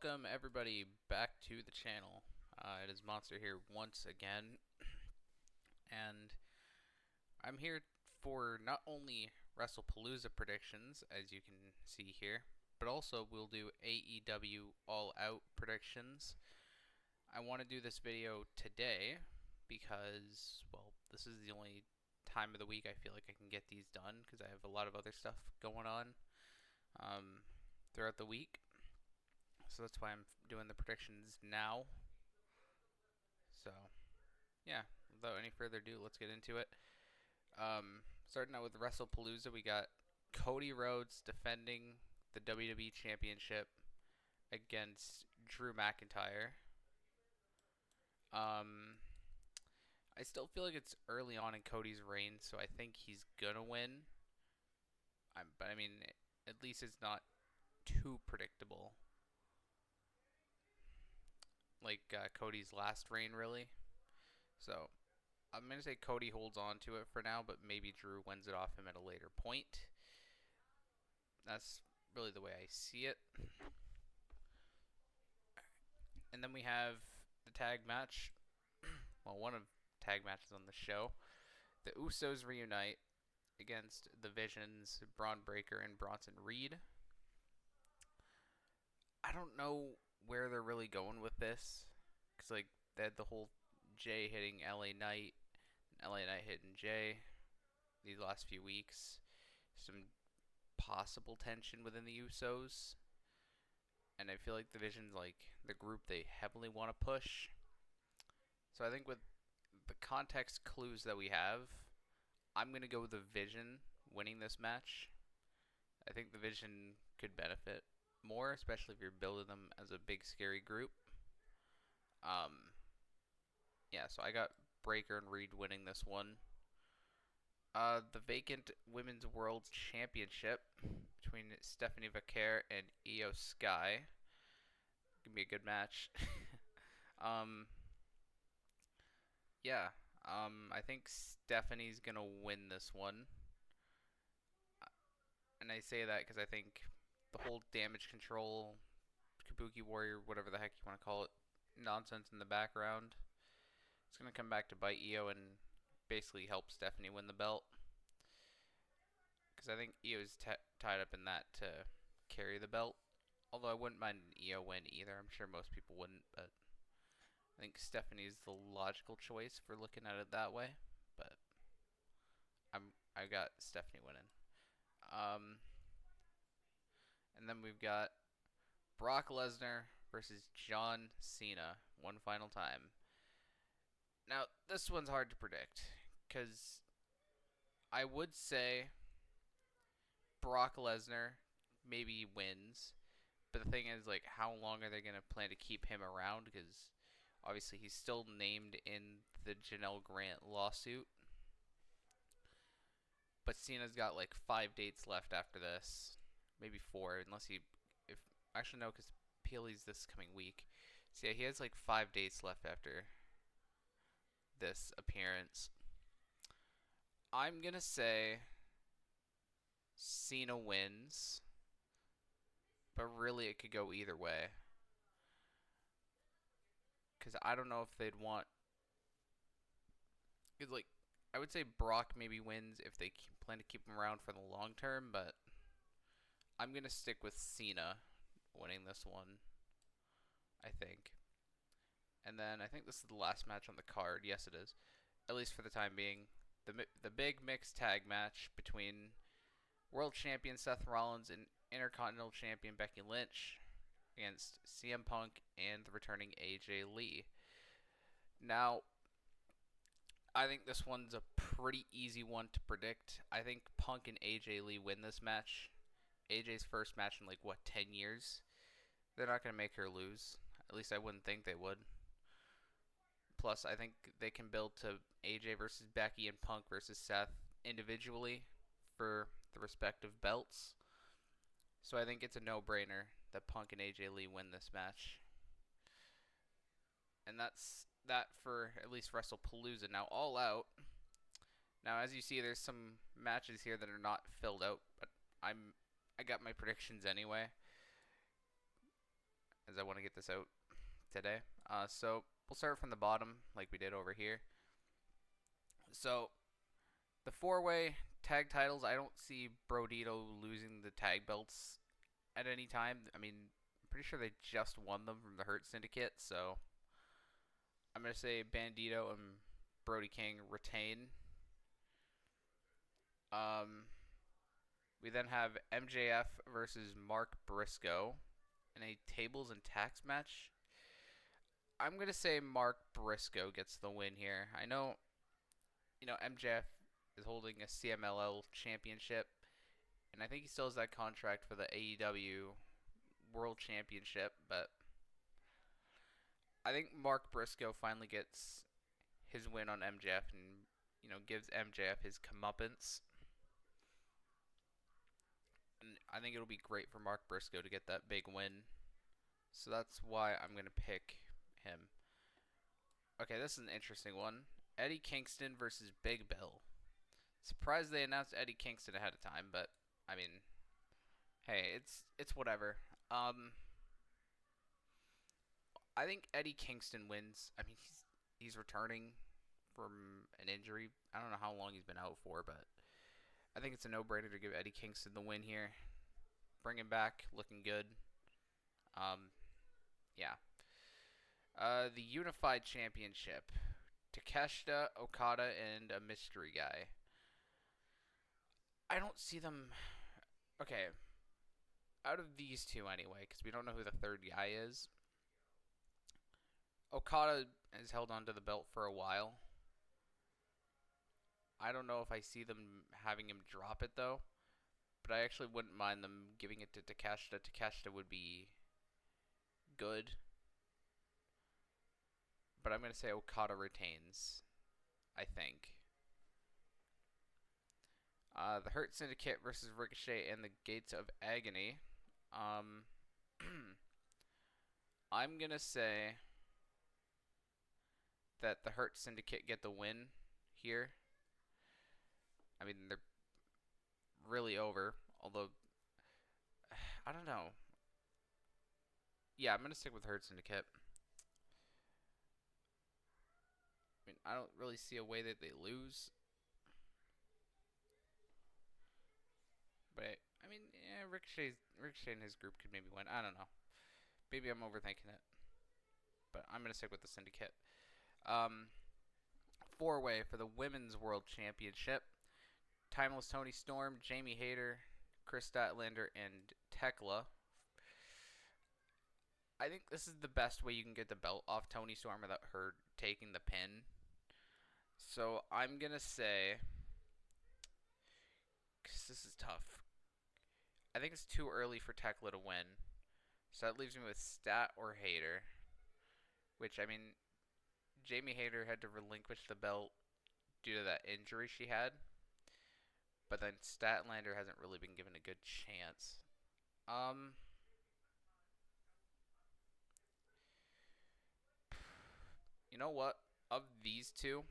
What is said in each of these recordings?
Welcome everybody back to the channel. It is Monster here once again, and I'm here for not only Wrestlepalooza predictions, as you can see here, but also we'll do AEW All Out predictions. I want to do this video today because, well, this is the only time of the week I feel like I can get these done because I have a lot of other stuff going on throughout the week. So that's why I'm doing the predictions now. So, yeah, without any further ado, let's get into it. Starting out with Wrestlepalooza, we got Cody Rhodes defending the WWE Championship against Drew McIntyre. I still feel like it's early on in Cody's reign, so I think he's gonna win. But I mean, at least it's not too predictable, like Cody's last reign, really. So I'm going to say Cody holds on to it for now, but maybe Drew wins it off him at a later point. That's really the way I see it. And then we have the tag match. Well, one of tag matches on the show. The Usos reunite against the Visions, Braun Breaker and Bronson Reed. I don't know where they're really going with this, because like they had the whole Jay hitting LA Knight, and LA Knight hitting Jay these last few weeks. Some possible tension within the Usos, and I feel like the Vision's like the group they heavily want to push. So I think with the context clues that we have, I'm gonna go with the Vision winning this match. I think the Vision could benefit more, especially if you're building them as a big scary group. Yeah, so I got Breaker and Reed winning this one. The vacant Women's World Championship between Stephanie Vaquer and Io Sky. Gonna be a good match. Yeah. I think Stephanie's gonna win this one, and I say that because I think the whole damage control, Kabuki Warrior, whatever the heck you want to call it, nonsense in the background, it's gonna come back to bite Io and basically help Stephanie win the belt. Because I think Io's tied up in that to carry the belt. Although I wouldn't mind an Io win either. I'm sure most people wouldn't, but I think Stephanie's the logical choice for looking at it that way. But I got Stephanie winning. And then we've got Brock Lesnar versus John Cena one final time. Now, this one's hard to predict because I would say Brock Lesnar maybe wins, but the thing is, like, how long are they going to plan to keep him around? Because obviously he's still named in the Janelle Grant lawsuit. But Cena's got like 5 dates left after this, maybe 4, unless if actually no, because Peely's this coming week. So yeah, he has like 5 dates left after this appearance. I'm gonna say Cena wins, but really it could go either way. Because I don't know if they'd want. Because, like, I would say Brock maybe wins if they plan to keep him around for the long term, but I'm going to stick with Cena winning this one, I think. And then I think this is the last match on the card. Yes, it is. At least for the time being. The big mixed tag match between World Champion Seth Rollins and Intercontinental Champion Becky Lynch against CM Punk and the returning AJ Lee. Now, I think this one's a pretty easy one to predict. I think Punk and AJ Lee win this match. AJ's first match in like, what, 10 years? They're not going to make her lose. At least I wouldn't think they would. Plus, I think they can build to AJ versus Becky and Punk versus Seth individually for the respective belts. So I think it's a no-brainer that Punk and AJ Lee win this match. And that's that for at least Wrestlepalooza. Now, All Out. Now, as you see, there's some matches here that are not filled out, but I got my predictions anyway. as I want to get this out today. So we'll start from the bottom like we did over here. So the four-way tag titles, I don't see Brodito losing the tag belts at any time. I mean, I'm pretty sure they just won them from the Hurt Syndicate, so I'm going to say Bandito and Brody King retain. We then have MJF versus Mark Briscoe in a tables and tax match. I'm going to say Mark Briscoe gets the win here. I know, MJF is holding a CMLL championship, and I think he still has that contract for the AEW World Championship, but I think Mark Briscoe finally gets his win on MJF and, gives MJF his comeuppance. And I think it'll be great for Mark Briscoe to get that big win. So that's why I'm going to pick him. Okay, this is an interesting one. Eddie Kingston versus Big Bill. Surprised they announced Eddie Kingston ahead of time, but I mean, hey, it's whatever. I think Eddie Kingston wins. I mean, he's returning from an injury. I don't know how long he's been out for, but I think it's a no-brainer to give Eddie Kingston the win here. Bring him back, looking good. Yeah. The Unified Championship. Takeshita, Okada, and a mystery guy. I don't see them... Okay. Out of these two anyway, because we don't know who the third guy is. Okada has held on to the belt for a while. I don't know if I see them having him drop it, though. But I actually wouldn't mind them giving it to Takeshita. Takeshita would be good. But I'm going to say Okada retains, I think. The Hurt Syndicate versus Ricochet and the Gates of Agony. I'm going to say that the Hurt Syndicate get the win here. I mean, they're really over, although, I don't know. Yeah, I'm going to stick with Hurt Syndicate. I mean, I don't really see a way that they lose. But, I mean, yeah, Ricochet and his group could maybe win. I don't know. Maybe I'm overthinking it. But I'm going to stick with the Syndicate. Four-way for the Women's World Championship. Timeless Toni Storm, Jamie Hayter, Chris Statlander, and Tekla. I think this is the best way you can get the belt off Toni Storm without her taking the pin. So I'm going to say, because this is tough, I think it's too early for Tekla to win. So that leaves me with Stat or Hayter. Which, I mean, Jamie Hayter had to relinquish the belt due to that injury she had. But then Statlander hasn't really been given a good chance. You know what? Of these two,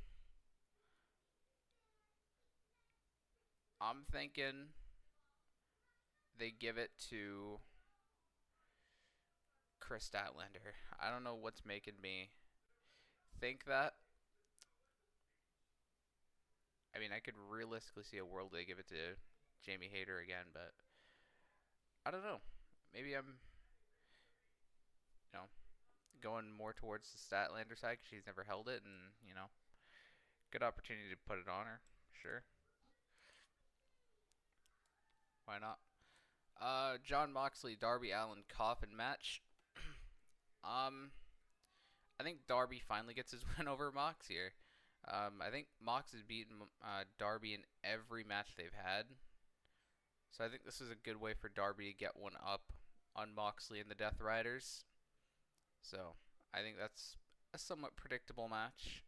I'm thinking they give it to Chris Statlander. I don't know what's making me think that. I mean, I could realistically see a world they give it to Jamie Hayter again, but I don't know. Maybe I'm, going more towards the Statlander side because she's never held it, and, good opportunity to put it on her. Sure. Why not? John Moxley, Darby Allin coffin match. I think Darby finally gets his win over Mox here. I think Mox has beaten Darby in every match they've had. So I think this is a good way for Darby to get one up on Moxley and the Death Riders. So I think that's a somewhat predictable match.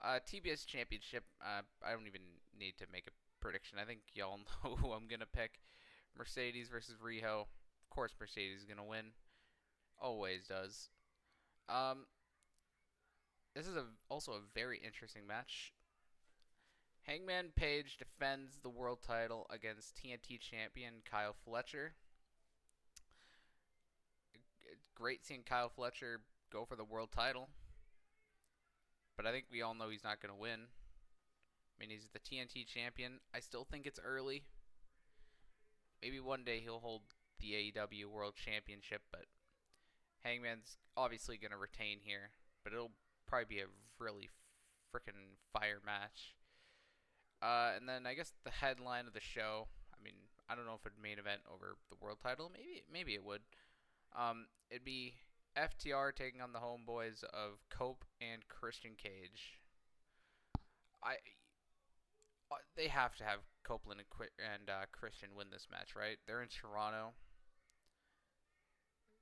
TBS Championship, I don't even need to make a prediction. I think y'all know who I'm going to pick. Mercedes versus Riho. Of course Mercedes is going to win. Always does. This is also a very interesting match. Hangman Page defends the world title against TNT champion Kyle Fletcher. It's great seeing Kyle Fletcher go for the world title, but I think we all know he's not going to win. I mean, he's the TNT champion. I still think it's early. Maybe one day he'll hold the AEW World Championship, but Hangman's obviously going to retain here. But it'll probably be a really freaking fire match. And then I guess the headline of the show. I mean, I don't know if it'd main event over the world title. Maybe it would. It'd be FTR taking on the homeboys of Cope and Christian Cage. I They have to have Copeland and Christian win this match, right? They're in Toronto.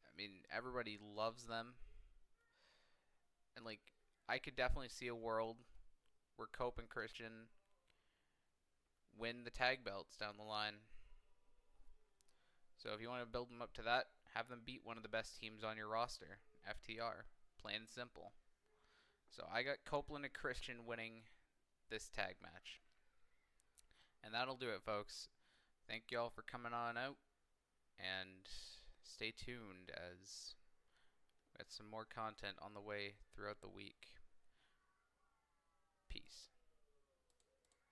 I mean, everybody loves them, and like, I could definitely see a world where Cope and Christian win the tag belts down the line. So if you want to build them up to that, have them beat one of the best teams on your roster, FTR. Plain and simple. So I got Copeland and Christian winning this tag match. And that'll do it, folks. Thank you all for coming on out. And stay tuned as we got some more content on the way throughout the week.